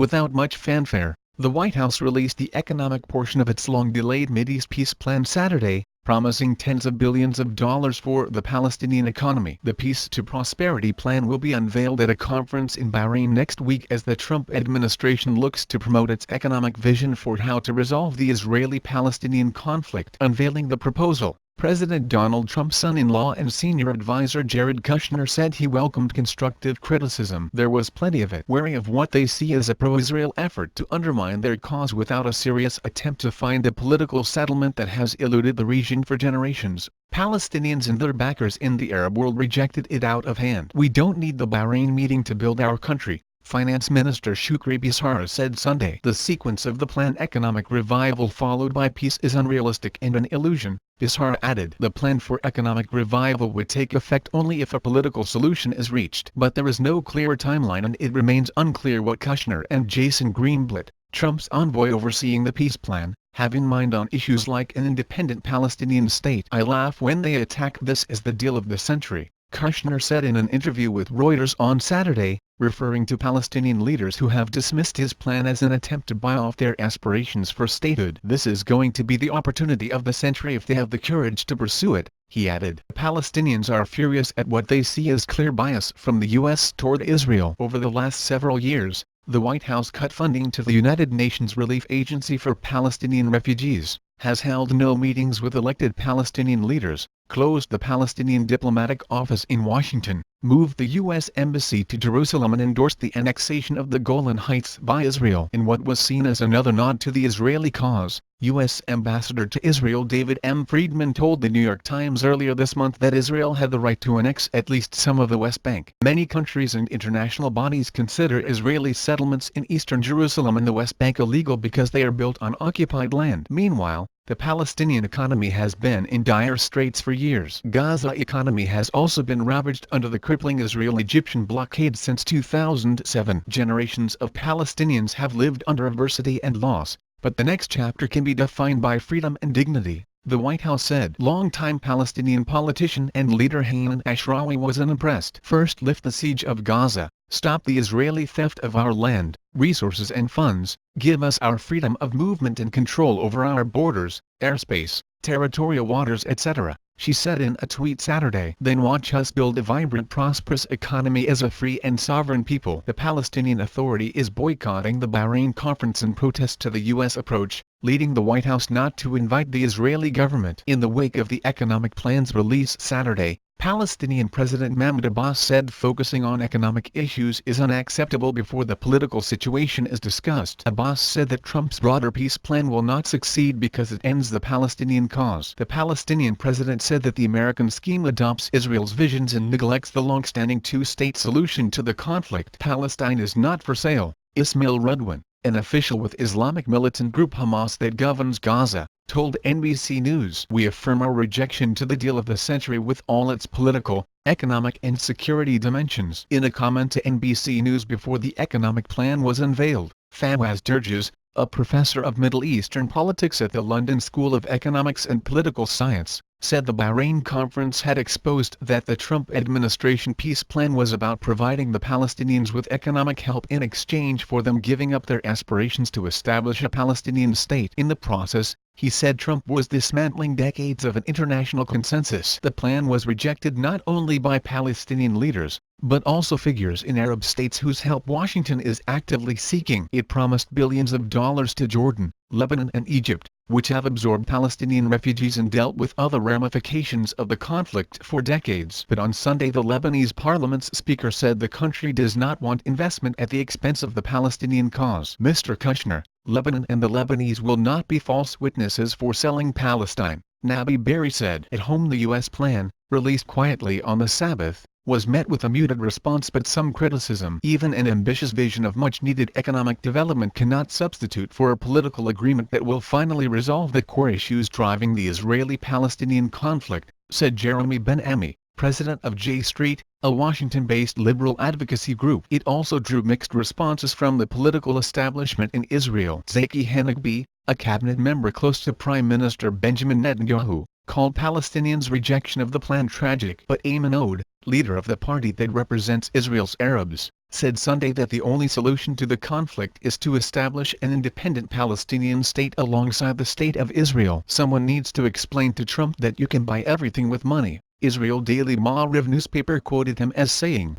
Without much fanfare, the White House released the economic portion of its long-delayed Mideast peace plan Saturday, promising tens of billions of dollars for the Palestinian economy. The Peace to Prosperity plan will be unveiled at a conference in Bahrain next week as the Trump administration looks to promote its economic vision for how to resolve the Israeli-Palestinian conflict. Unveiling the proposal, President Donald Trump's son-in-law and senior advisor Jared Kushner said he welcomed constructive criticism. There was plenty of it, wary of what they see as a pro-Israel effort to undermine their cause without a serious attempt to find a political settlement that has eluded the region for generations. Palestinians and their backers in the Arab world rejected it out of hand. "We don't need the Bahrain meeting to build our country," Finance Minister Shukri Bisara said Sunday. The sequence of the planned economic revival followed by peace is unrealistic and an illusion, Bisara added. The plan for economic revival would take effect only if a political solution is reached. But there is no clear timeline and it remains unclear what Kushner and Jason Greenblatt, Trump's envoy overseeing the peace plan, have in mind on issues like an independent Palestinian state. "I laugh when they attack this as the deal of the century," Kushner said in an interview with Reuters on Saturday, referring to Palestinian leaders who have dismissed his plan as an attempt to buy off their aspirations for statehood. "This is going to be the opportunity of the century if they have the courage to pursue it," he added. Palestinians are furious at what they see as clear bias from the U.S. toward Israel. Over the last several years, the White House cut funding to the United Nations Relief Agency for Palestinian Refugees, has held no meetings with elected Palestinian leaders, closed the Palestinian diplomatic office in Washington, moved the U.S. Embassy to Jerusalem and endorsed the annexation of the Golan Heights by Israel. In what was seen as another nod to the Israeli cause, U.S. Ambassador to Israel David M. Friedman told the New York Times earlier this month that Israel had the right to annex at least some of the West Bank. Many countries and international bodies consider Israeli settlements in eastern Jerusalem and the West Bank illegal because they are built on occupied land. Meanwhile, the Palestinian economy has been in dire straits for years. Gaza economy has also been ravaged under the crippling Israel-Egyptian blockade since 2007. Generations of Palestinians have lived under adversity and loss, but the next chapter can be defined by freedom and dignity, the White House said. Longtime Palestinian politician and leader Hanan Ashrawi was unimpressed. "First, lift the siege of Gaza, stop the Israeli theft of our land, resources and funds, give us our freedom of movement and control over our borders, airspace, territorial waters etc.," she said in a tweet Saturday. "Then watch us build a vibrant, prosperous economy as a free and sovereign people." The Palestinian Authority is boycotting the Bahrain conference in protest to the U.S. approach, leading the White House not to invite the Israeli government. In the wake of the economic plan's release Saturday, Palestinian President Mahmoud Abbas said focusing on economic issues is unacceptable before the political situation is discussed. Abbas said that Trump's broader peace plan will not succeed because it ends the Palestinian cause. The Palestinian president said that the American scheme adopts Israel's visions and neglects the long-standing two-state solution to the conflict. "Palestine is not for sale," Ismail Rudwan, an official with Islamic militant group Hamas that governs Gaza, told NBC News. "We affirm our rejection to the deal of the century with all its political, economic and security dimensions." In a comment to NBC News before the economic plan was unveiled, Fawaz Durges, a professor of Middle Eastern politics at the London School of Economics and Political Science, said the Bahrain conference had exposed that the Trump administration peace plan was about providing the Palestinians with economic help in exchange for them giving up their aspirations to establish a Palestinian state. In the process, he said Trump was dismantling decades of an international consensus. The plan was rejected not only by Palestinian leaders, but also figures in Arab states whose help Washington is actively seeking. It promised billions of dollars to Jordan, Lebanon and Egypt, which have absorbed Palestinian refugees and dealt with other ramifications of the conflict for decades. But on Sunday the Lebanese parliament's speaker said the country does not want investment at the expense of the Palestinian cause. Mr. Kushner, "Lebanon and the Lebanese will not be false witnesses for selling Palestine," Nabi Berri said. At home the U.S. plan, released quietly on the Sabbath, was met with a muted response but some criticism. Even an ambitious vision of much-needed economic development cannot substitute for a political agreement that will finally resolve the core issues driving the Israeli-Palestinian conflict, said Jeremy Ben-Ami, president of J Street, a Washington-based liberal advocacy group. It also drew mixed responses from the political establishment in Israel. Zaki Hanagbi, a cabinet member close to Prime Minister Benjamin Netanyahu, called Palestinians' rejection of the plan tragic. But Ayman Oud, leader of the party that represents Israel's Arabs, said Sunday that the only solution to the conflict is to establish an independent Palestinian state alongside the State of Israel. Someone needs to explain to Trump that you can buy everything with money, Israel Daily Ma'ariv newspaper quoted him as saying.